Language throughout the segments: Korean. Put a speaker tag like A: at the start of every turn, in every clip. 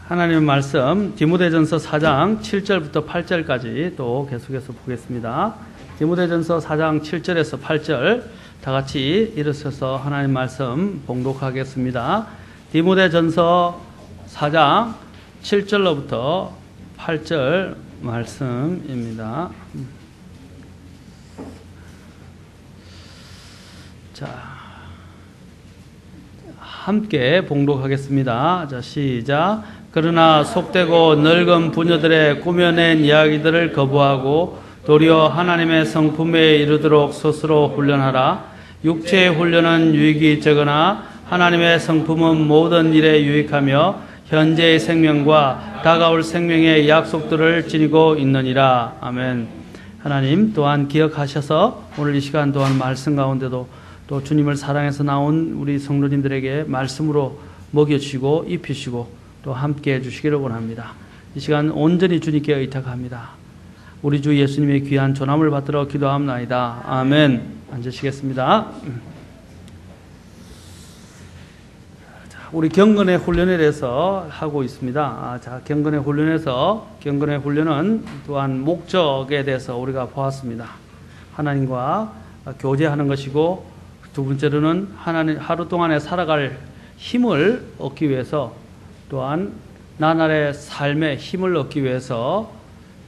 A: 하나님의 말씀 디모데전서 4장 7절부터 8절까지 또 계속해서 보겠습니다. 디모데전서 4장 7절에서 8절 다 같이 일어서서 하나님 말씀 봉독하겠습니다. 디모데전서 4장 7절로부터 8절 말씀입니다. 자, 함께 봉독하겠습니다. 자, 시작. 그러나 속되고 늙은 부녀들의 꾸며낸 이야기들을 거부하고 도리어 하나님의 성품에 이르도록 스스로 훈련하라. 육체의 훈련은 유익이 적으나 하나님의 성품은 모든 일에 유익하며 현재의 생명과 다가올 생명의 약속들을 지니고 있느니라. 아멘. 하나님 또한 기억하셔서 오늘 이 시간 또한 말씀 가운데도 또 주님을 사랑해서 나온 우리 성도님들에게 말씀으로 먹여주시고 입히시고 또 함께 해주시기를 원합니다. 이 시간 온전히 주님께 의탁합니다. 우리 주 예수님의 귀한 존함을 받들어 기도합나이다. 아멘. 앉으시겠습니다. 우리 경건의 훈련에 대해서 하고 있습니다. 자, 경건의 훈련은 또한 목적에 대해서 우리가 보았습니다. 하나님과 교제하는 것이고, 두 번째로는 하루 동안에 살아갈 힘을 얻기 위해서, 또한 나날의 삶의 힘을 얻기 위해서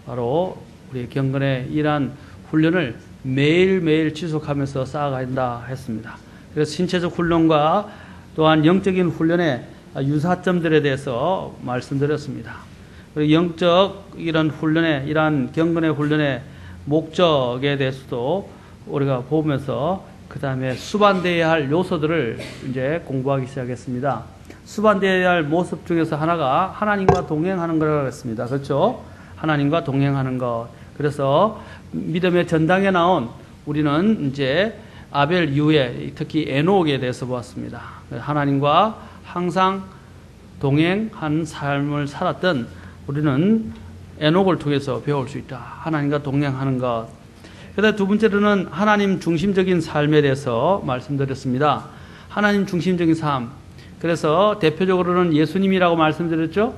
A: 바로 우리 경건의 이러한 훈련을 매일매일 지속하면서 쌓아가야 한다 했습니다. 그래서 신체적 훈련과 또한 영적인 훈련의 유사점들에 대해서 말씀드렸습니다. 그리고 영적 이런 훈련의, 이러한 경건의 훈련의 목적에 대해서도 우리가 보면서 그 다음에 수반되어야 할 요소들을 이제 공부하기 시작했습니다. 수반되어야 할 모습 중에서 하나가 하나님과 동행하는 거라고 했습니다. 그렇죠? 하나님과 동행하는 것. 그래서 믿음의 전당에 나온 우리는 이제 아벨 이후에 특히 에녹에 대해서 보았습니다. 하나님과 항상 동행한 삶을 살았던 우리는 에녹을 통해서 배울 수 있다. 하나님과 동행하는 것. 그다음 두 번째로는 하나님 중심적인 삶에 대해서 말씀드렸습니다. 하나님 중심적인 삶. 그래서 대표적으로는 예수님이라고 말씀드렸죠.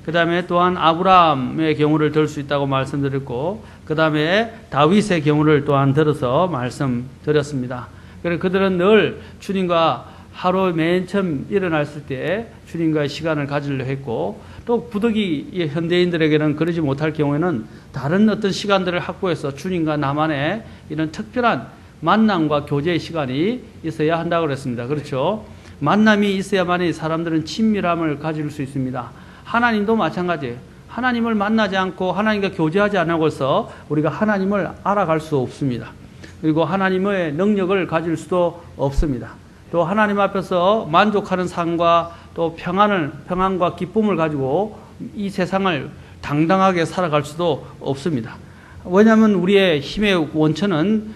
A: 그 다음에 또한 아브라함의 경우를 들 수 있다고 말씀드렸고, 그 다음에 다윗의 경우를 또한 들어서 말씀드렸습니다. 그래서 그들은 늘 주님과 하루 맨 처음 일어났을 때 주님과의 시간을 가지려 했고, 또 부득이 현대인들에게는 그러지 못할 경우에는 다른 어떤 시간들을 확보해서 주님과 나만의 이런 특별한 만남과 교제의 시간이 있어야 한다고 그랬습니다. 그렇죠? 만남이 있어야만이 사람들은 친밀함을 가질 수 있습니다. 하나님도 마찬가지예요. 하나님을 만나지 않고 하나님과 교제하지 않고서 우리가 하나님을 알아갈 수 없습니다. 그리고 하나님의 능력을 가질 수도 없습니다. 또 하나님 앞에서 만족하는 삶과 또 평안과 기쁨을 가지고 이 세상을 당당하게 살아갈 수도 없습니다. 왜냐하면 우리의 힘의 원천은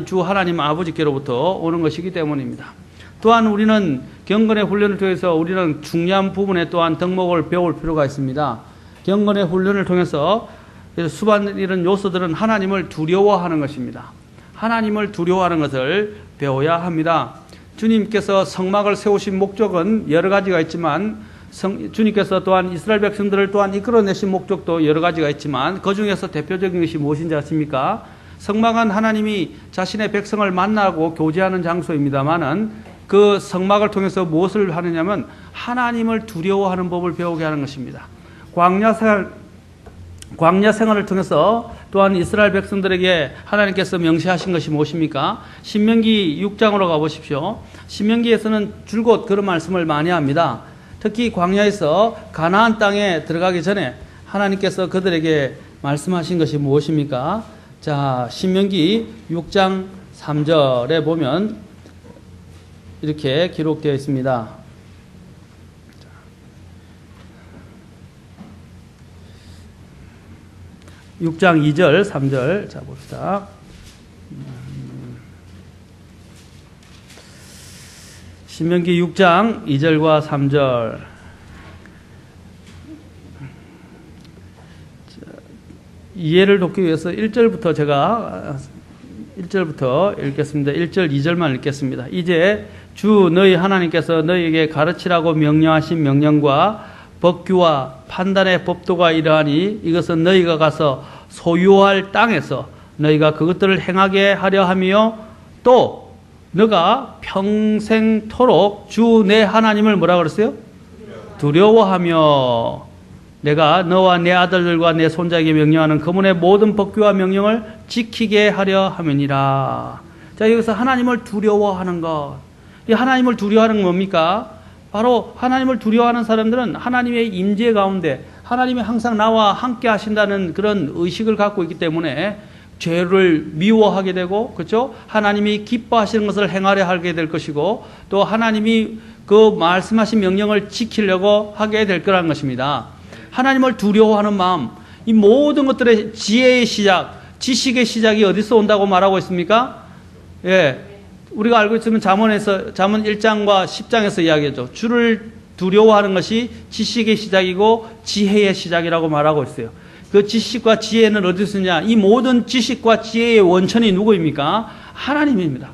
A: 주 하나님 아버지께로부터 오는 것이기 때문입니다. 또한 우리는 경건의 훈련을 통해서 우리는 중요한 부분에 또한 덕목을 배울 필요가 있습니다. 경건의 훈련을 통해서 수반 이런 요소들은 하나님을 두려워하는 것입니다. 하나님을 두려워하는 것을 배워야 합니다. 주님께서 성막을 세우신 목적은 여러 가지가 있지만 주님께서 또한 이스라엘 백성들을 또한 이끌어내신 목적도 여러 가지가 있지만 그 중에서 대표적인 것이 무엇인지 아십니까? 성막은 하나님이 자신의 백성을 만나고 교제하는 장소입니다만은 그 성막을 통해서 무엇을 하느냐면 하나님을 두려워하는 법을 배우게 하는 것입니다. 광야 생활을 통해서 또한 이스라엘 백성들에게 하나님께서 명시하신 것이 무엇입니까? 신명기 6장으로 가보십시오. 신명기에서는 줄곧 그런 말씀을 많이 합니다. 특히 광야에서 가나안 땅에 들어가기 전에 하나님께서 그들에게 말씀하신 것이 무엇입니까? 자, 신명기 6장 3절에 보면 이렇게 기록되어 있습니다. 6장 2절, 3절. 자, 봅시다. 신명기 6장 2절과 3절. 이해를 돕기 위해서 1절부터 제가 1절부터 읽겠습니다. 1절, 2절만 읽겠습니다. 이제 주 너희 하나님께서 너희에게 가르치라고 명령하신 명령과 법규와 판단의 법도가 이러하니 이것은 너희가 가서 소유할 땅에서 너희가 그것들을 행하게 하려 하며 또 너가 평생토록 주 내 하나님을 뭐라 그랬어요? 두려워하며 내가 너와 내 아들들과 내 손자에게 명령하는 그분의 모든 법규와 명령을 지키게 하려 함이니라. 자, 여기서 하나님을 두려워하는 것. 이 하나님을 두려워하는 건 뭡니까? 바로 하나님을 두려워하는 사람들은 하나님의 임재 가운데 하나님이 항상 나와 함께 하신다는 그런 의식을 갖고 있기 때문에 죄를 미워하게 되고, 그렇죠? 하나님이 기뻐하시는 것을 행하려 하게 될 것이고, 또 하나님이 그 말씀하신 명령을 지키려고 하게 될 거라는 것입니다. 하나님을 두려워하는 마음, 이 모든 것들의 지혜의 시작, 지식의 시작이 어디서 온다고 말하고 있습니까? 예, 우리가 알고 있으면 잠언 1장과 10장에서 이야기하죠. 주를 두려워하는 것이 지식의 시작이고 지혜의 시작이라고 말하고 있어요. 그 지식과 지혜는 어디서 있냐? 이 모든 지식과 지혜의 원천이 누구입니까? 하나님입니다.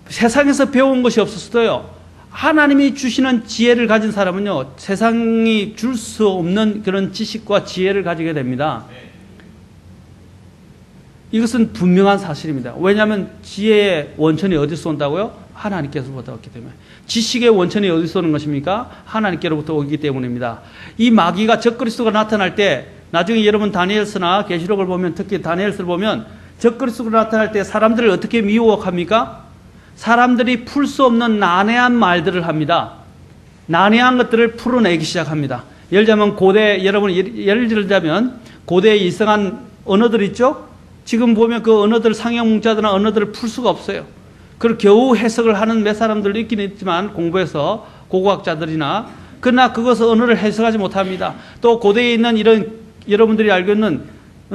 A: 세상에서 배운 것이 없었어요. 하나님이 주시는 지혜를 가진 사람은요, 세상이 줄 수 없는 그런 지식과 지혜를 가지게 됩니다. 이것은 분명한 사실입니다. 왜냐하면 지혜의 원천이 어디서 온다고요? 하나님께서부터 왔기 때문에. 지식의 원천이 어디서 오는 것입니까? 하나님께로부터 오기 때문입니다. 이 마귀가 적그리스도가 나타날 때, 나중에 여러분 다니엘서나 계시록을 보면, 특히 다니엘서를 보면 적그리스도가 나타날 때 사람들을 어떻게 미혹합니까? 사람들이 풀 수 없는 난해한 말들을 합니다. 난해한 것들을 풀어내기 시작합니다. 예를 들자면 예를 들자면 고대에 일성한 언어들 있죠? 지금 보면 그 언어들, 상형 문자들은 언어들을 풀 수가 없어요. 그걸 겨우 해석을 하는 몇 사람들도 있긴 있지만, 공부해서 고고학자들이나, 그러나 그것을 언어를 해석하지 못합니다. 또 고대에 있는 이런 여러분들이 알고 있는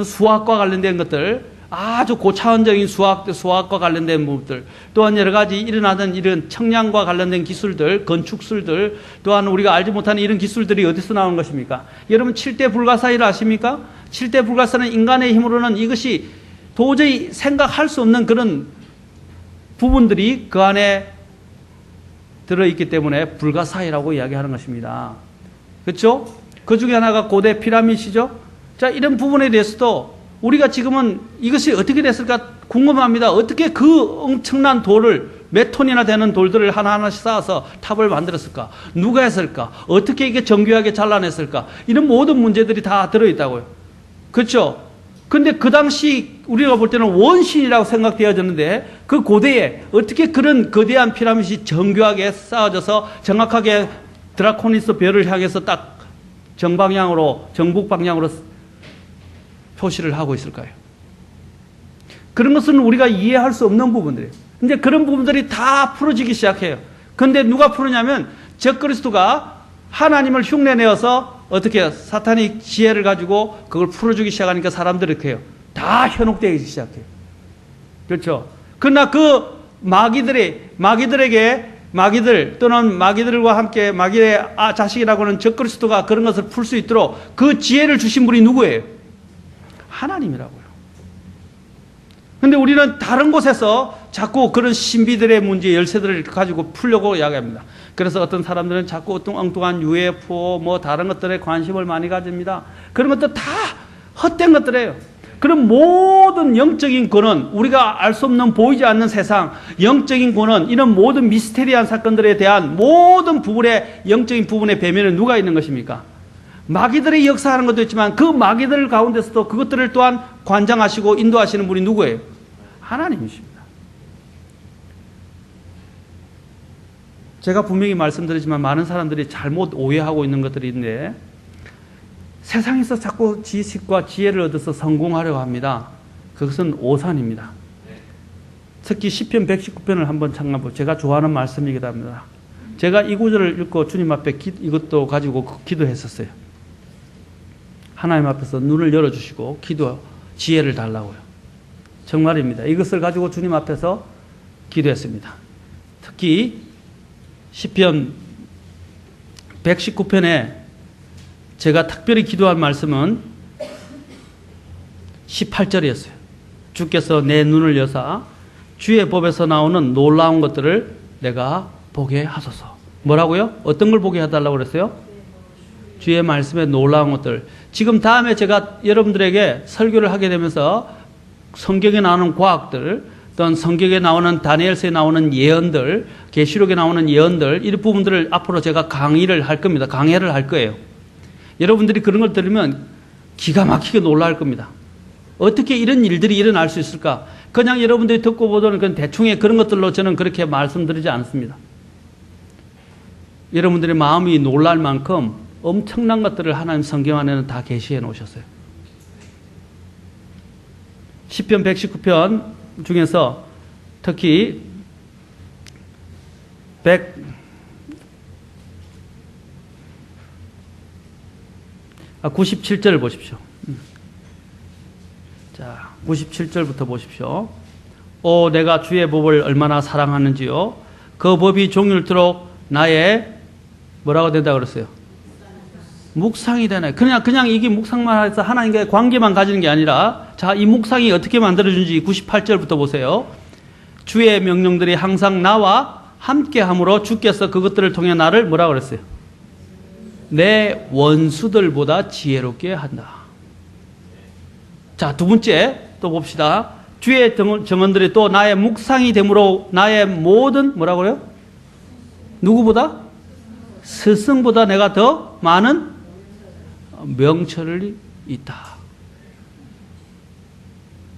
A: 수학과 관련된 것들, 아주 고차원적인 수학과 관련된 부분들, 또한 여러 가지 일어나던 이런 청량과 관련된 기술들, 건축술들, 또한 우리가 알지 못하는 이런 기술들이 어디서 나오는 것입니까? 여러분 7대 불가사의를 아십니까? 7대 불가사는 인간의 힘으로는 이것이 도저히 생각할 수 없는 그런 부분들이 그 안에 들어있기 때문에 불가사의라고 이야기하는 것입니다. 그렇죠? 그 중에 하나가 고대 피라미드죠. 자, 이런 부분에 대해서도 우리가 지금은 이것이 어떻게 됐을까 궁금합니다. 어떻게 그 엄청난 돌을, 몇 톤이나 되는 돌들을 하나하나씩 쌓아서 탑을 만들었을까? 누가 했을까? 어떻게 이게 정교하게 잘라냈을까? 이런 모든 문제들이 다 들어있다고요. 그렇죠? 근데 그 당시 우리가 볼 때는 원신이라고 생각되어졌는데, 그 고대에 어떻게 그런 거대한 피라미드이 정교하게 쌓아져서 정확하게 드라코니스 별을 향해서 딱 정방향으로, 정북 방향으로 표시를 하고 있을까요? 그런 것은 우리가 이해할 수 없는 부분들이에요. 근데 그런 부분들이 다 풀어지기 시작해요. 근데 누가 풀으냐면 적그리스도가 하나님을 흉내내어서 어떻게 해요? 사탄이 지혜를 가지고 그걸 풀어주기 시작하니까 사람들이 이렇게 해요. 다 현혹되기 시작해요. 그렇죠? 그러나 그 마귀들 또는 마귀들과 함께 마귀의 자식이라고 하는 적그리스도가 그런 것을 풀 수 있도록 그 지혜를 주신 분이 누구예요? 하나님이라고요. 근데 우리는 다른 곳에서 자꾸 그런 신비들의 문제, 열쇠들을 가지고 풀려고 이야기합니다. 그래서 어떤 사람들은 자꾸 어떤 엉뚱한 UFO, 다른 것들에 관심을 많이 가집니다. 그런 것도 다 헛된 것들이에요. 그런 모든 영적인 근원, 우리가 알 수 없는 보이지 않는 세상, 영적인 근원, 이런 모든 미스테리한 사건들에 대한 모든 부분의 영적인 부분의 배면에 누가 있는 것입니까? 마귀들의 역사하는 것도 있지만 그 마귀들 가운데서도 그것들을 또한 관장하시고 인도하시는 분이 누구예요? 하나님이십니다. 제가 분명히 말씀드리지만 많은 사람들이 잘못 오해하고 있는 것들이 있는데, 세상에서 자꾸 지식과 지혜를 얻어서 성공하려고 합니다. 그것은 오산입니다. 특히 시편 119편을 한번 참고해보세요. 제가 좋아하는 말씀이기도 합니다. 제가 이 구절을 읽고 주님 앞에 이것도 가지고 기도했었어요. 하나님 앞에서 눈을 열어주시고 지혜를 달라고요. 정말입니다. 이것을 가지고 주님 앞에서 기도했습니다. 특히 시편 119편에 제가 특별히 기도한 말씀은 18절이었어요. 주께서 내 눈을 여사 주의 법에서 나오는 놀라운 것들을 내가 보게 하소서. 뭐라고요? 어떤 걸 보게 해달라고 그랬어요? 주의 말씀에 놀라운 것들. 지금 다음에 제가 여러분들에게 설교를 하게 되면서 성경에 나오는 과학들, 또는 성경에 나오는 다니엘서에 나오는 예언들, 계시록에 나오는 예언들, 이 부분들을 앞으로 제가 강의를 할 겁니다. 강해를 할 거예요. 여러분들이 그런 걸 들으면 기가 막히게 놀랄 겁니다. 어떻게 이런 일들이 일어날 수 있을까? 그냥 여러분들이 듣고 보던 그런 대충의 그런 것들로 저는 그렇게 말씀드리지 않습니다. 여러분들의 마음이 놀랄 만큼 엄청난 것들을 하나님 성경 안에는 다 계시해 놓으셨어요. 시편 119편 중에서 특히 97절을 보십시오. 자, 97절부터 보십시오. 오, 내가 주의 법을 얼마나 사랑하는지요. 그 법이 종일토록 나의 뭐라고 된다 그랬어요? 묵상이 되네. 그냥 이게 묵상만 해서 하나님과의 관계만 가지는 게 아니라, 자, 이 묵상이 어떻게 만들어준지 98절부터 보세요. 주의 명령들이 항상 나와 함께 함으로 주께서 그것들을 통해 나를 뭐라고 그랬어요? 내 원수들보다 지혜롭게 한다. 자, 두 번째 또 봅시다. 주의 정언들이 또 나의 묵상이 되므로 나의 모든 뭐라고 그래요? 누구보다? 스승보다 내가 더 많은 명철이 있다.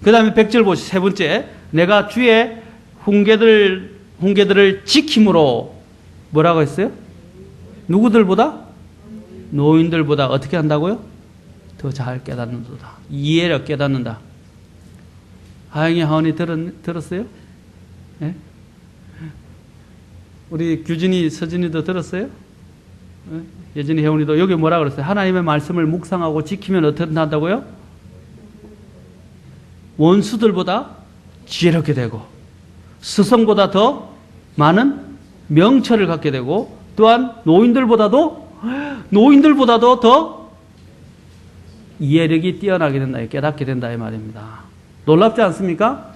A: 그 다음에 100절 보시죠. 세 번째, 내가 주의 훈계들을 지킴으로 뭐라고 했어요? 누구들보다? 노인들보다 어떻게 한다고요? 더 잘 깨닫는도다. 이해를 깨닫는다. 하영이 하원이 들었어요? 네? 우리 규진이, 서진이도 들었어요? 네? 예진이, 혜원이도 여기 뭐라 그랬어요? 하나님의 말씀을 묵상하고 지키면 어떻게 한다고요? 원수들보다 지혜롭게 되고 스승보다 더 많은 명철을 갖게 되고 또한 노인들보다도 더 이해력이 뛰어나게 된다, 깨닫게 된다 이 말입니다. 놀랍지 않습니까?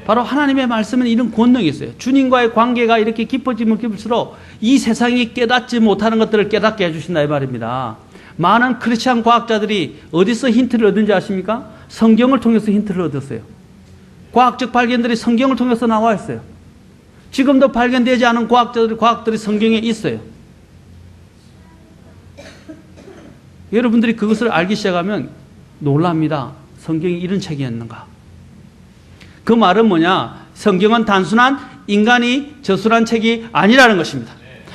A: 바로 하나님의 말씀은 이런 권능이 있어요. 주님과의 관계가 이렇게 깊어지면 깊을수록 이 세상이 깨닫지 못하는 것들을 깨닫게 해주신다 이 말입니다. 많은 크리스찬 과학자들이 어디서 힌트를 얻은지 아십니까? 성경을 통해서 힌트를 얻었어요. 과학적 발견들이 성경을 통해서 나와 있어요. 지금도 발견되지 않은 과학들이 성경에 있어요. 여러분들이 그것을 알기 시작하면 놀랍니다. 성경이 이런 책이었는가? 그 말은 뭐냐? 성경은 단순한 인간이 저술한 책이 아니라는 것입니다.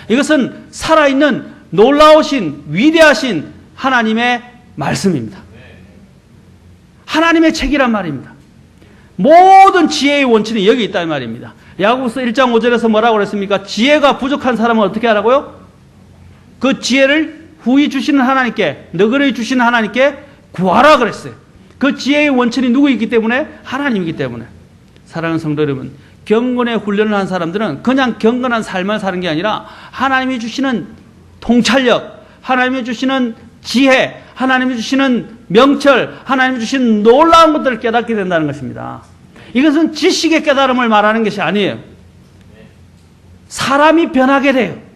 A: 이것은 살아있는 놀라우신 위대하신 하나님의 말씀입니다. 하나님의 책이란 말입니다. 모든 지혜의 원천이 여기 있다는 말입니다. 야고보서 1장 5절에서 뭐라고 그랬습니까? 지혜가 부족한 사람은 어떻게 하라고요? 그 지혜를 후히 주시는 하나님께, 너그러이 주시는 하나님께 구하라 그랬어요. 그 지혜의 원천이 누구이기 때문에? 하나님이기 때문에. 사랑하는 성도 여러분, 경건의 훈련을 한 사람들은 그냥 경건한 삶을 사는 게 아니라 하나님이 주시는 통찰력, 하나님이 주시는 지혜, 하나님이 주시는 명철, 하나님이 주시는 놀라운 것들을 깨닫게 된다는 것입니다. 이것은 지식의 깨달음을 말하는 것이 아니에요. 사람이 변하게 돼요.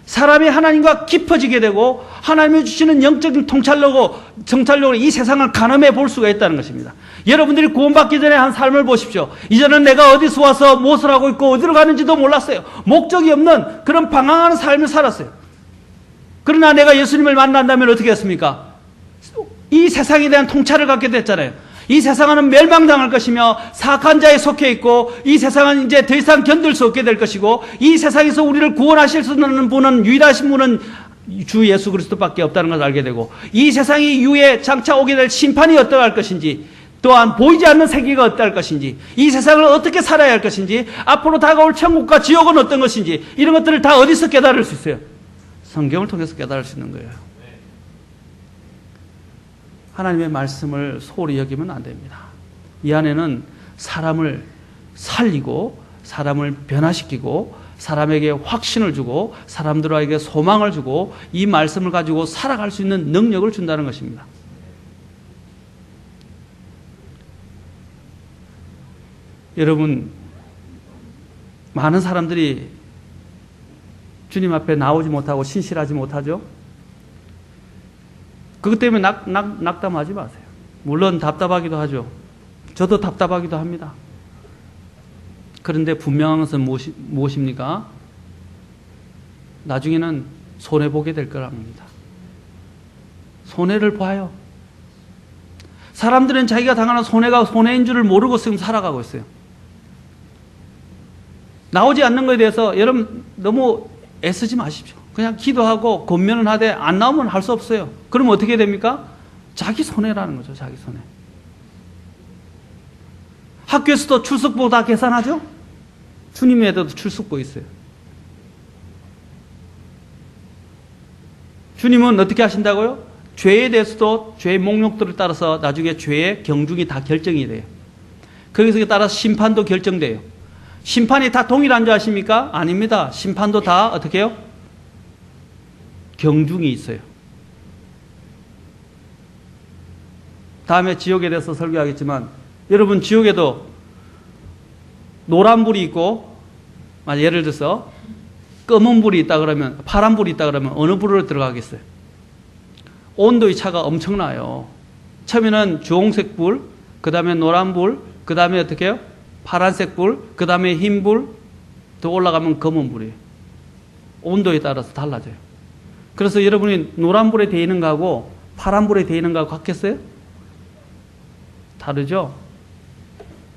A: 사람이 하나님과 깊어지게 되고 하나님이 주시는 영적인 통찰력으로 이 세상을 가늠해 볼 수가 있다는 것입니다. 여러분들이 구원받기 전에 한 삶을 보십시오. 이제는 내가 어디서 와서 무엇을 하고 있고 어디로 가는지도 몰랐어요. 목적이 없는 그런 방황하는 삶을 살았어요. 그러나 내가 예수님을 만난다면 어떻게 했습니까? 이 세상에 대한 통찰을 갖게 됐잖아요. 이 세상은 멸망당할 것이며 사악한 자에 속해 있고 이 세상은 이제 더 이상 견딜 수 없게 될 것이고 이 세상에서 우리를 구원하실 수 있는 분은 유일하신 분은 주 예수 그리스도밖에 없다는 것을 알게 되고 이 세상이 이후에 장차 오게 될 심판이 어떠할 것인지 또한 보이지 않는 세계가 어떠할 것인지 이 세상을 어떻게 살아야 할 것인지 앞으로 다가올 천국과 지옥은 어떤 것인지 이런 것들을 다 어디서 깨달을 수 있어요? 성경을 통해서 깨달을 수 있는 거예요. 하나님의 말씀을 소홀히 여기면 안 됩니다. 이 안에는 사람을 살리고 사람을 변화시키고 사람에게 확신을 주고 사람들에게 소망을 주고 이 말씀을 가지고 살아갈 수 있는 능력을 준다는 것입니다. 여러분, 많은 사람들이 주님 앞에 나오지 못하고 신실하지 못하죠. 그것 때문에 낙담하지 마세요. 물론 답답하기도 하죠. 저도 답답하기도 합니다. 그런데 분명한 것은 무엇입니까? 나중에는 손해보게 될 거랍니다. 손해를 봐요. 사람들은 자기가 당하는 손해가 손해인 줄을 모르고 지금 살아가고 있어요. 나오지 않는 것에 대해서 여러분 너무 애쓰지 마십시오. 그냥 기도하고 권면은 하되 안 나오면 할 수 없어요. 그러면 어떻게 됩니까? 자기 손해라는 거죠. 자기 손해. 학교에서도 출석부 다 계산하죠? 주님에도 출석부 있어요. 주님은 어떻게 하신다고요? 죄에 대해서도 죄의 목록들을 따라서 나중에 죄의 경중이 다 결정이 돼요. 거기서 따라서 심판도 결정돼요. 심판이 다 동일한 줄 아십니까? 아닙니다. 심판도 다 어떻게 해요? 경중이 있어요. 다음에 지옥에 대해서 설교하겠지만 여러분 지옥에도 노란 불이 있고 예를 들어서 검은 불이 있다 그러면 파란 불이 있다 그러면 어느 불로 들어가겠어요? 온도의 차가 엄청나요. 처음에는 주홍색 불, 그 다음에 노란 불, 그 다음에 어떻게 해요? 파란색 불, 그 다음에 흰 불, 더 올라가면 검은 불이에요. 온도에 따라서 달라져요. 그래서 여러분이 노란 불에 데이는 거하고 파란 불에 데이는 거하고 같겠어요? 다르죠?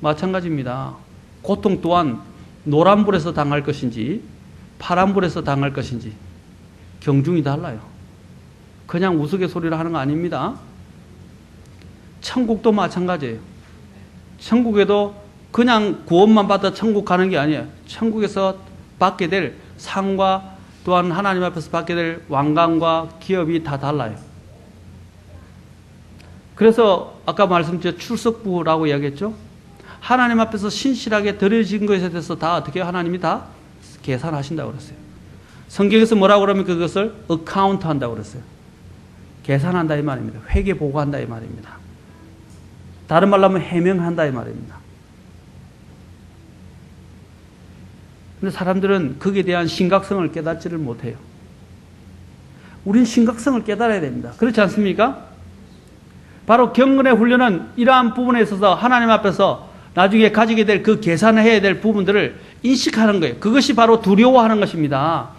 A: 마찬가지입니다. 고통 또한 노란 불에서 당할 것인지 파란 불에서 당할 것인지 경중이 달라요. 그냥 우스갯소리를 하는 거 아닙니다. 천국도 마찬가지예요. 천국에도 그냥 구원만 받아 천국 가는 게 아니에요. 천국에서 받게 될 상과 또한 하나님 앞에서 받게 될 왕관과 기업이 다 달라요. 그래서 아까 말씀드린 출석부라고 이야기했죠. 하나님 앞에서 신실하게 드려진 것에 대해서 다 어떻게 하나님이 다 계산하신다고 그랬어요. 성경에서 뭐라고 그러면 그것을 어카운트 한다고 그랬어요. 계산한다 이 말입니다. 회계 보고한다 이 말입니다. 다른 말로 하면 해명한다 이 말입니다. 근데 사람들은 거기에 대한 심각성을 깨닫지를 못해요. 우린 심각성을 깨달아야 됩니다. 그렇지 않습니까? 바로 경건의 훈련은 이러한 부분에 있어서 하나님 앞에서 나중에 가지게 될 그 계산해야 될 부분들을 인식하는 거예요. 그것이 바로 두려워하는 것입니다.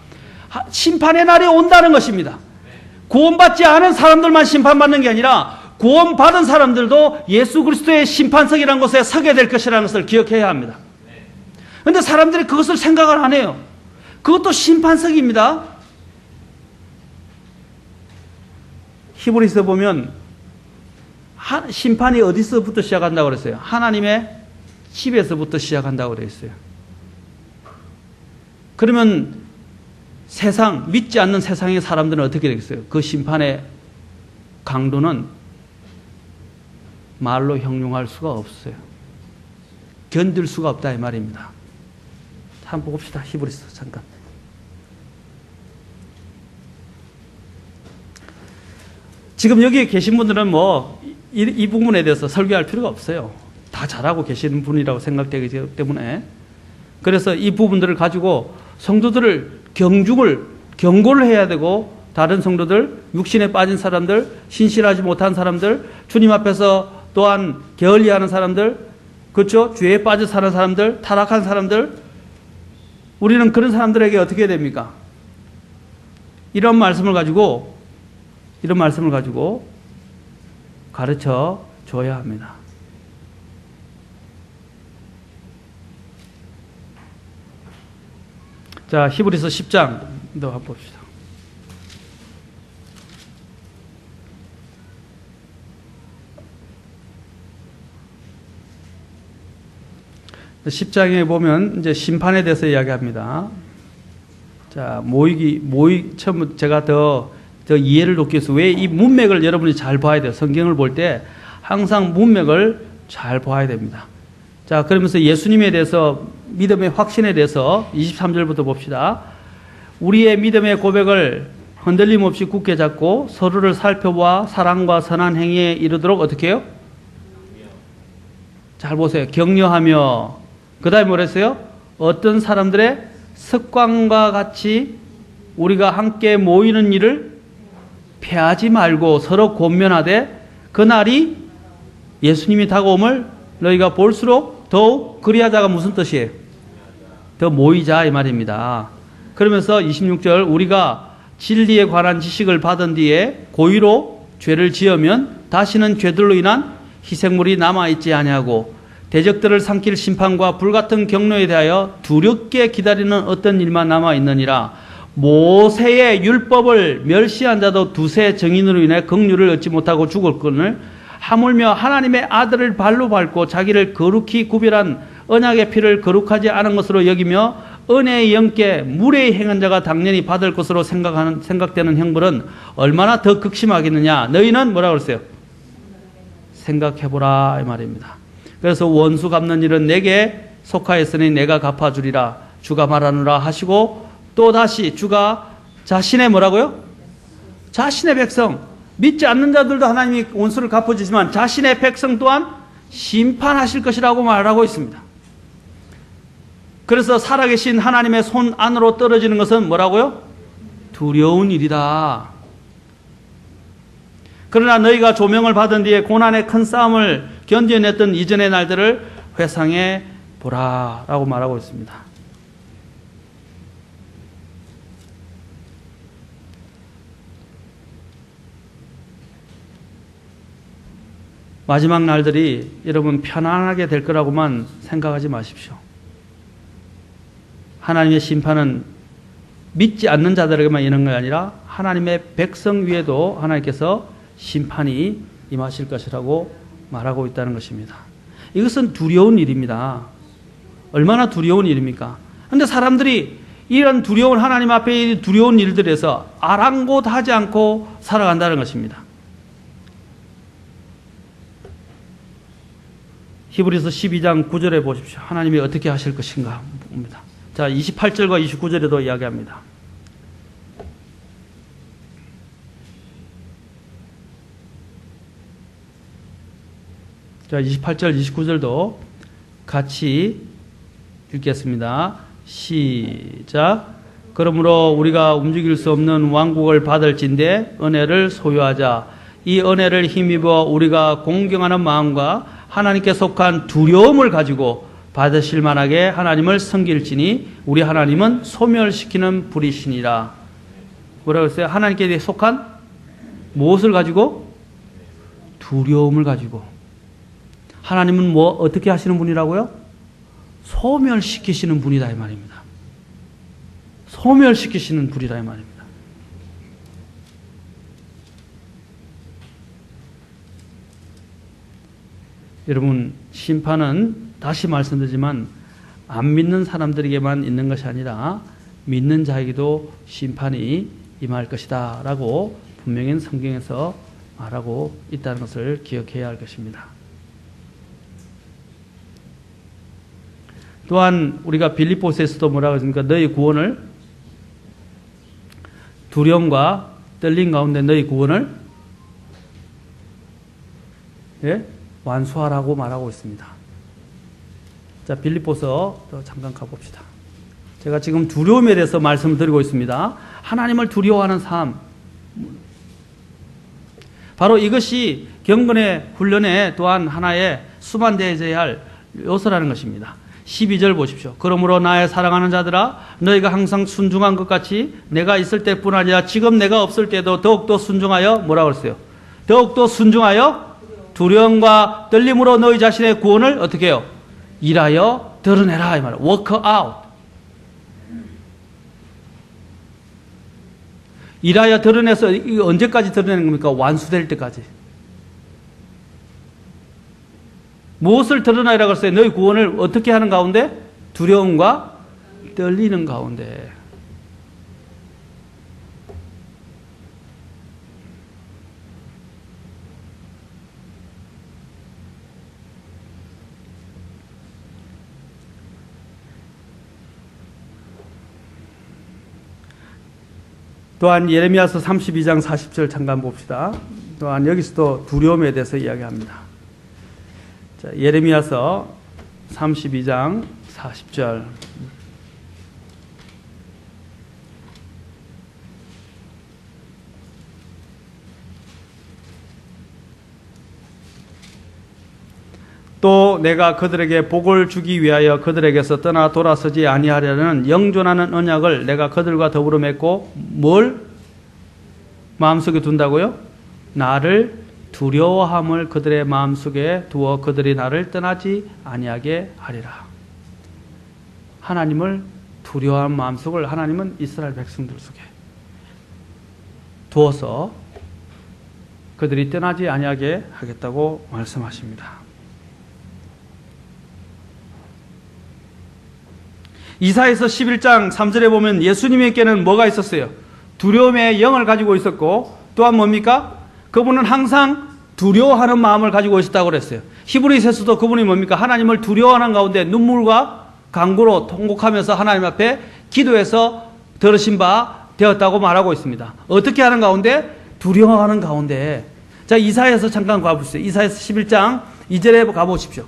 A: 심판의 날이 온다는 것입니다. 구원받지 않은 사람들만 심판받는 게 아니라 구원받은 사람들도 예수 그리스도의 심판석이라는 곳에 서게 될 것이라는 것을 기억해야 합니다. 그런데 사람들이 그것을 생각을 안 해요. 그것도 심판석입니다. 히브리서 보면 심판이 어디서부터 시작한다고 그랬어요? 하나님의 집에서부터 시작한다고 그랬어요. 그러면 세상, 믿지 않는 세상의 사람들은 어떻게 되겠어요? 그 심판의 강도는 말로 형용할 수가 없어요. 견딜 수가 없다 이 말입니다. 한번 봅시다. 히브리서 잠깐. 지금 여기 계신 분들은 이 부분에 대해서 설교할 필요가 없어요. 다 잘하고 계시는 분이라고 생각되기 때문에. 그래서 이 부분들을 가지고 성도들을 경고를 해야 되고, 다른 성도들, 육신에 빠진 사람들, 신실하지 못한 사람들, 주님 앞에서 또한 게을리하는 사람들, 그렇죠? 죄에 빠져 사는 사람들, 타락한 사람들, 우리는 그런 사람들에게 어떻게 해야 됩니까? 이런 말씀을 가지고 가르쳐 줘야 합니다. 자, 히브리서 10장 더 한번 봅시다. (10장에) 보면 이제 심판에 대해서 이야기합니다. 자, 처음 제가 더 이해를 돕기 위해서 왜 이 문맥을 여러분이 잘 봐야 돼요. 성경을 볼 때 항상 문맥을 잘 봐야 됩니다. 자, 그러면서 예수님에 대해서, 믿음의 확신에 대해서 23절부터 봅시다. 우리의 믿음의 고백을 흔들림 없이 굳게 잡고 서로를 살펴보아 사랑과 선한 행위에 이르도록 어떻게 해요? 잘 보세요. 격려하며, 그 다음에 뭐랬어요? 어떤 사람들의 습관과 같이 우리가 함께 모이는 일을 패하지 말고 서로 권면하되 그날이 예수님이 다가옴을 너희가 볼수록 더욱 그리하자가 무슨 뜻이에요? 더 모이자 이 말입니다. 그러면서 26절 우리가 진리에 관한 지식을 받은 뒤에 고의로 죄를 지으면 다시는 죄들로 인한 희생물이 남아있지 아니하고 대적들을 삼킬 심판과 불같은 경로에 대하여 두렵게 기다리는 어떤 일만 남아있느니라. 모세의 율법을 멸시한 자도 두세 증인으로 인해 긍휼을 얻지 못하고 죽었거늘 하물며 하나님의 아들을 발로 밟고 자기를 거룩히 구별한 언약의 피를 거룩하지 않은 것으로 여기며 은혜의 영께 무례히 행한 자가 당연히 받을 것으로 생각되는 형벌은 얼마나 더 극심하겠느냐. 너희는 뭐라고 그랬어요? 생각해보라 이 말입니다. 그래서 원수 갚는 일은 내게 속하였으니 내가 갚아주리라 주가 말하노라 하시고 또 다시 주가 자신의 뭐라고요? 자신의 백성 믿지 않는 자들도 하나님이 원수를 갚아주지만 자신의 백성 또한 심판하실 것이라고 말하고 있습니다. 그래서 살아계신 하나님의 손 안으로 떨어지는 것은 뭐라고요? 두려운 일이다. 그러나 너희가 조명을 받은 뒤에 고난의 큰 싸움을 견뎌냈던 이전의 날들을 회상해 보라 라고 말하고 있습니다. 마지막 날들이 여러분 편안하게 될 거라고만 생각하지 마십시오. 하나님의 심판은 믿지 않는 자들에게만 있는 것이 아니라 하나님의 백성 위에도 하나님께서 심판이 임하실 것이라고 말하고 있다는 것입니다. 이것은 두려운 일입니다. 얼마나 두려운 일입니까? 그런데 사람들이 이런 두려운 하나님 앞에 두려운 일들에서 아랑곳하지 않고 살아간다는 것입니다. 히브리서 12장 9절에 보십시오. 하나님이 어떻게 하실 것인가 봅니다. 자, 28절과 29절에도 이야기합니다. 자, 28절, 29절도 같이 읽겠습니다. 시작. 그러므로 우리가 움직일 수 없는 왕국을 받을진대 은혜를 소유하자. 이 은혜를 힘입어 우리가 공경하는 마음과 하나님께 속한 두려움을 가지고 받으실 만하게 하나님을 섬길지니 우리 하나님은 소멸시키는 불이시니라. 뭐라고 했어요? 하나님께 속한 무엇을 가지고? 두려움을 가지고. 하나님은 뭐 어떻게 하시는 분이라고요? 소멸시키시는 분이다 이 말입니다. 소멸시키시는 분이다 이 말입니다. 여러분, 심판은 다시 말씀드리지만 안 믿는 사람들에게만 있는 것이 아니라 믿는 자에게도 심판이 임할 것이다 라고 분명히 성경에서 말하고 있다는 것을 기억해야 할 것입니다. 또한 우리가 빌립보서에서도 뭐라고 했습니까? 너희 구원을 두려움과 떨림 가운데 너희 구원을 완수하라고 말하고 있습니다. 자, 빌립보서 잠깐 가봅시다. 제가 지금 두려움에 대해서 말씀을 드리고 있습니다. 하나님을 두려워하는 삶. 바로 이것이 경건의 훈련의 또한 하나의 수반되어야 할 요소라는 것입니다. 12절 보십시오. 그러므로 나의 사랑하는 자들아 너희가 항상 순종한 것 같이 내가 있을 때뿐 아니라 지금 내가 없을 때도 더욱더 순종하여 뭐라고 그랬어요? 더욱더 순종하여 두려움과 떨림으로 너희 자신의 구원을 어떻게 해요? 일하여 드러내라 이 말이에요. work out. 일하여 드러내서 이거 언제까지 드러내는 겁니까? 완수될 때까지. 무엇을 드러내라고 했어요? 너희 구원을 어떻게 하는 가운데? 두려움과 떨리는 가운데. 또한 예레미야서 32장 40절 잠깐 봅시다. 또한 여기서도 두려움에 대해서 이야기합니다. 자, 예레미야서 32장 40절. 또 내가 그들에게 복을 주기 위하여 그들에게서 떠나 돌아서지 아니하려는 영존하는 언약을 내가 그들과 더불어 맺고 뭘 마음속에 둔다고요? 나를 두려워함을 그들의 마음속에 두어 그들이 나를 떠나지 아니하게 하리라. 하나님을 두려워하는 마음속을 하나님은 이스라엘 백성들 속에 두어서 그들이 떠나지 아니하게 하겠다고 말씀하십니다. 이사야서 11장 3절에 보면 예수님에게는 뭐가 있었어요? 두려움의 영을 가지고 있었고 또한 뭡니까? 그분은 항상 두려워하는 마음을 가지고 있었다고 그랬어요. 히브리서에서도 그분이 뭡니까? 하나님을 두려워하는 가운데 눈물과 간구로 통곡하면서 하나님 앞에 기도해서 들으신 바 되었다고 말하고 있습니다. 어떻게 하는 가운데? 두려워하는 가운데. 자, 이사야서 잠깐 가보세요. 이사야서 11장 2절에 가보십시오.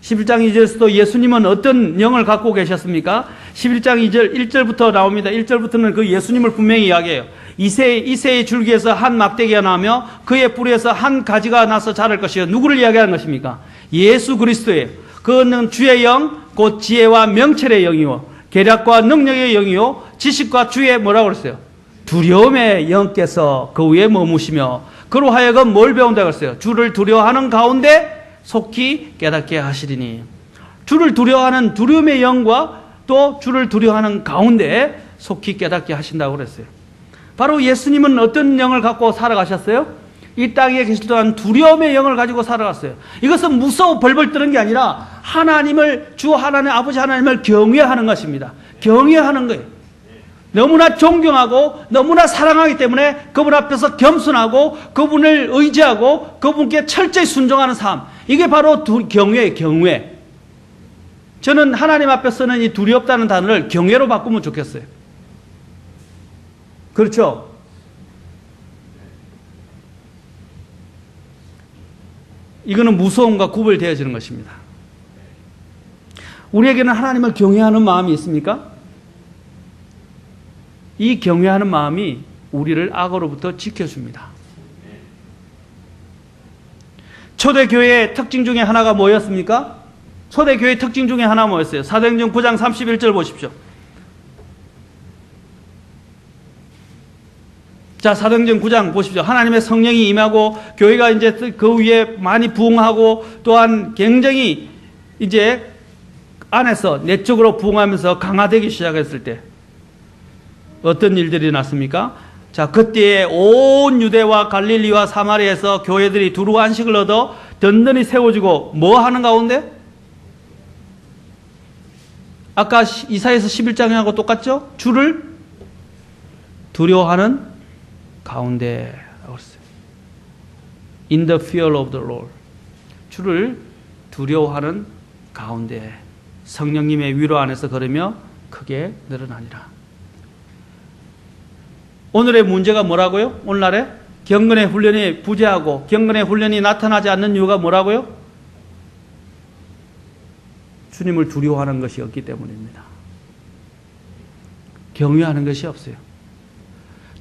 A: 11장 2절에서도 예수님은 어떤 영을 갖고 계셨습니까? 11장 2절 1절부터 나옵니다. 1절부터는 그 예수님을 분명히 이야기해요. 이새의 줄기에서 한 막대기가 나며 그의 뿌리에서 한 가지가 나서 자랄 것이요. 누구를 이야기하는 것입니까? 예수 그리스도예요. 그는 주의 영, 곧 지혜와 명철의 영이요, 계략과 능력의 영이요, 지식과 주의 뭐라고 그랬어요? 두려움의 영께서 그 위에 머무시며 그로 하여금 뭘 배운다고 했어요? 주를 두려워하는 가운데 속히 깨닫게 하시리니. 주를 두려워하는 두려움의 영과 또 주를 두려워하는 가운데 속히 깨닫게 하신다고 그랬어요. 바로 예수님은 어떤 영을 갖고 살아가셨어요? 이 땅에 계실 동안 두려움의 영을 가지고 살아갔어요. 이것은 무서워 벌벌 떠는 게 아니라 하나님을, 주 하나님, 아버지 하나님을 경외하는 것입니다. 경외하는 거예요. 너무나 존경하고 너무나 사랑하기 때문에 그분 앞에서 겸손하고 그분을 의지하고 그분께 철저히 순종하는 삶. 이게 바로 경외예요, 경외. 저는 하나님 앞에서는 이 두렵다는 단어를 경외로 바꾸면 좋겠어요. 그렇죠? 이거는 무서움과 구별되어지는 것입니다. 우리에게는 하나님을 경외하는 마음이 있습니까? 이 경외하는 마음이 우리를 악으로부터 지켜줍니다. 초대교회의 특징 중에 하나가 뭐였습니까? 초대교회의 특징 중에 하나가 뭐였어요? 사도행전 9장 31절 보십시오. 자, 사도행전 9장 보십시오. 하나님의 성령이 임하고 교회가 이제 그 위에 많이 부흥하고 또한 굉장히 이제 안에서 내적으로 부흥하면서 강화되기 시작했을 때 어떤 일들이 났습니까? 자, 그때에 온 유대와 갈릴리와 사마리아에서 교회들이 두루 안식을 얻어 든든히 세워지고 뭐 하는 가운데? 아까 이사야서 11장하고 똑같죠? 주를 두려워하는 가운데 그랬어요. In the fear of the Lord. 주를 두려워하는 가운데 성령님의 위로 안에서 걸으며 크게 늘어나니라. 오늘의 문제가 뭐라고요? 오늘날에 경건의 훈련이 부재하고 경건의 훈련이 나타나지 않는 이유가 뭐라고요? 주님을 두려워하는 것이 없기 때문입니다. 경외하는 것이 없어요.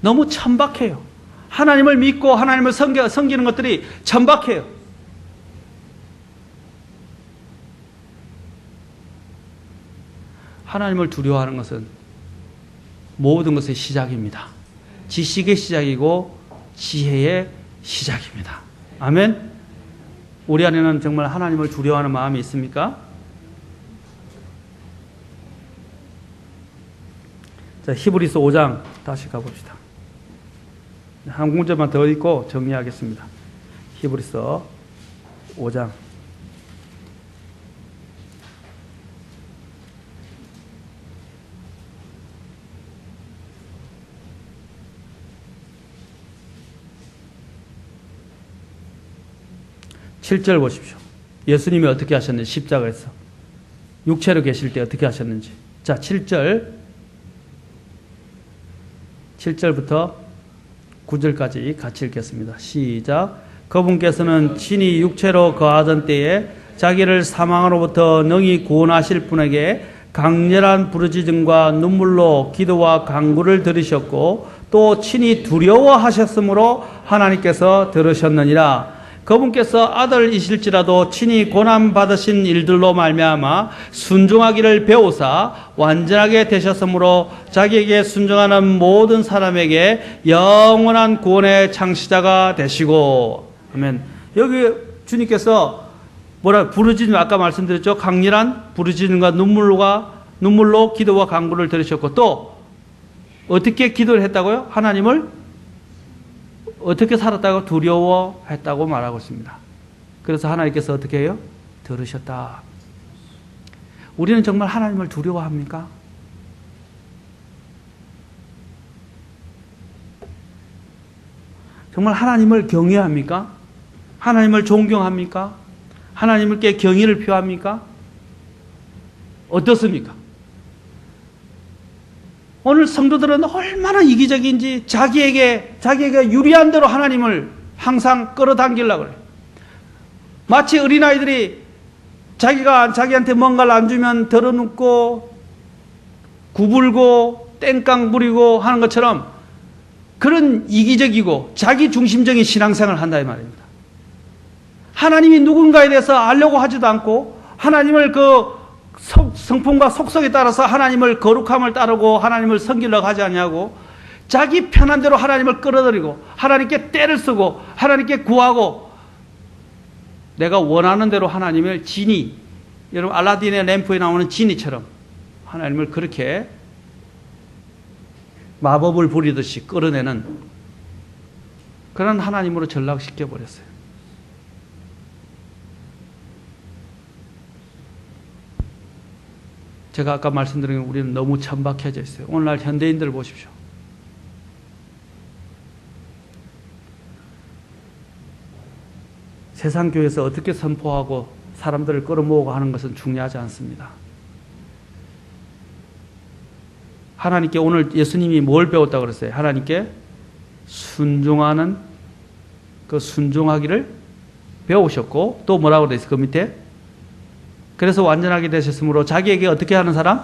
A: 너무 천박해요. 하나님을 믿고 하나님을 섬기는 것들이 천박해요. 하나님을 두려워하는 것은 모든 것의 시작입니다. 지식의 시작이고 지혜의 시작입니다. 아멘. 우리 안에는 정말 하나님을 두려워하는 마음이 있습니까? 자, 히브리서 5장 다시 가봅시다. 한 문제만 더 읽고 정리하겠습니다. 히브리서 5장 7절 보십시오. 예수님이 어떻게 하셨는지 십자가에서 육체로 계실 때 어떻게 하셨는지. 자, 7절부터 9절까지 같이 읽겠습니다. 시작. 그분께서는 친히 육체로 거하던 때에 자기를 사망으로부터 능히 구원하실 분에게 강렬한 부르짖음과 눈물로 기도와 간구를 들으셨고 또 친히 두려워하셨으므로 하나님께서 들으셨느니라. 그분께서 아들이실지라도 친히 고난 받으신 일들로 말미암아 순종하기를 배우사 완전하게 되셨으므로 자기에게 순종하는 모든 사람에게 영원한 구원의 창시자가 되시고. 아멘. 여기 주님께서 뭐라 부르짖음, 아까 말씀드렸죠. 강렬한 부르짖음과 눈물로 기도와 간구를 들으셨고, 또 어떻게 기도를 했다고요? 하나님을 어떻게 살았다고? 두려워했다고 말하고 있습니다. 그래서 하나님께서 어떻게 해요? 들으셨다. 우리는 정말 하나님을 두려워합니까? 정말 하나님을 경외합니까? 하나님을 존경합니까? 하나님께 경의를 표합니까? 어떻습니까? 오늘 성도들은 얼마나 이기적인지 자기에게 유리한 대로 하나님을 항상 끌어당기려고 그래요. 마치 어린아이들이 자기한테 뭔가를 안 주면 덜어눕고 구불고 땡깡 부리고 하는 것처럼 그런 이기적이고 자기중심적인 신앙생활을 한다 이 말입니다. 하나님이 누군가에 대해서 알려고 하지도 않고 하나님을 그 성품과 속성에 따라서 하나님을 거룩함을 따르고 하나님을 섬기려고 하지 않냐고 자기 편한 대로 하나님을 끌어들이고 하나님께 떼를 쓰고 하나님께 구하고 내가 원하는 대로 하나님을 지니, 여러분 알라딘의 램프에 나오는 지니처럼 하나님을 그렇게 마법을 부리듯이 끌어내는 그런 하나님으로 전락시켜 버렸어요. 제가 아까 말씀드린 우리는 너무 천박해져 있어요. 오늘날 현대인들 보십시오. 세상 교회에서 어떻게 선포하고 사람들을 끌어모으고 하는 것은 중요하지 않습니다. 하나님께 오늘 예수님이 뭘 배웠다고 그랬어요? 하나님께 순종하는 그 순종하기를 배우셨고 또 뭐라고 돼 있어요? 그 밑에 그래서 완전하게 되셨으므로 자기에게 어떻게 하는 사람?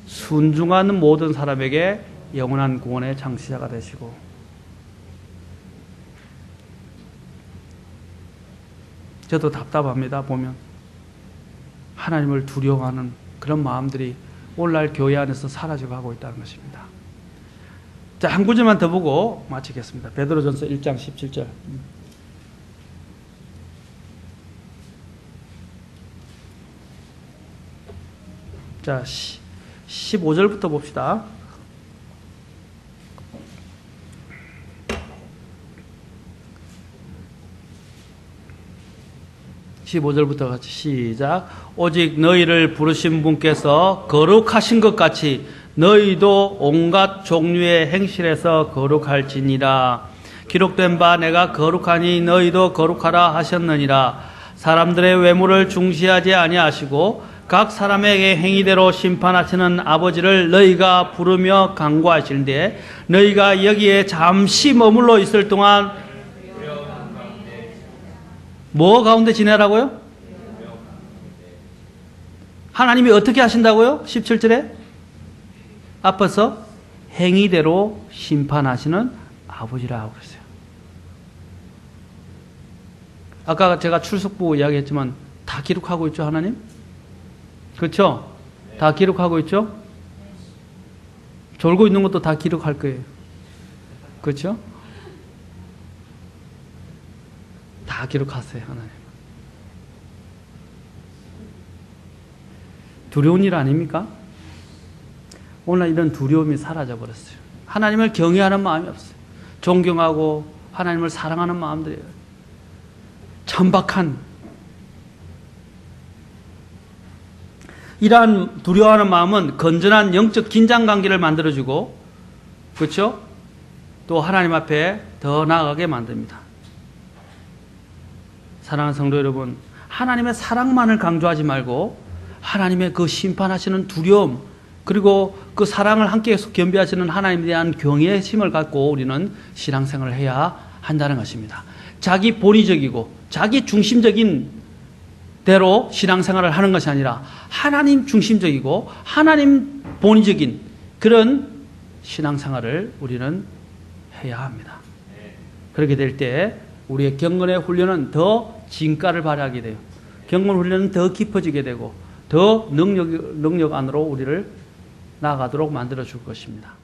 A: 순종하는 모든 사람에게 영원한 구원의 창시자가 되시고. 저도 답답합니다. 보면 하나님을 두려워하는 그런 마음들이 오늘날 교회 안에서 사라지고 가고 있다는 것입니다. 자, 한 구절만 더 보고 마치겠습니다. 베드로전서 1장 17절. 자, 15절부터 봅시다. (15절부터) 같이 시작. 오직 너희를 부르신 분께서 거룩하신 것 같이 너희도 온갖 종류의 행실에서 거룩할지니라. 기록된 바 내가 거룩하니 너희도 거룩하라 하셨느니라. 사람들의 외모를 중시하지 아니하시고 각 사람에게 행위대로 심판하시는 아버지를 너희가 부르며 간구하시는데 너희가 여기에 잠시 머물러 있을 동안 뭐 가운데 지내라고요? 하나님이 어떻게 하신다고요? 17절에 앞에서 행위대로 심판하시는 아버지라고 그랬어요. 아까 제가 출석부 이야기했지만 다 기록하고 있죠, 하나님? 그렇죠? 다 기록하고 있죠? 졸고 있는 것도 다 기록할 거예요. 그렇죠? 다 기록하세요, 하나님. 두려운 일 아닙니까? 오늘 이런 두려움이 사라져 버렸어요. 하나님을 경외하는 마음이 없어요. 존경하고 하나님을 사랑하는 마음들이에요. 천박한 이러한 두려워하는 마음은 건전한 영적 긴장관계를 만들어주고, 그렇죠? 또 하나님 앞에 더 나아가게 만듭니다. 사랑하는 성도 여러분, 하나님의 사랑만을 강조하지 말고 하나님의 그 심판하시는 두려움, 그리고 그 사랑을 함께 겸비하시는 하나님에 대한 경외의 심을 갖고 우리는 신앙생활을 해야 한다는 것입니다. 자기 본의적이고 자기 중심적인 대로 신앙생활을 하는 것이 아니라 하나님 중심적이고 하나님 본의적인 그런 신앙생활을 우리는 해야 합니다. 그렇게 될 때 우리의 경건의 훈련은 더 진가를 발휘하게 돼요. 경건 훈련은 더 깊어지게 되고 더 능력 안으로 우리를 나아가도록 만들어 줄 것입니다.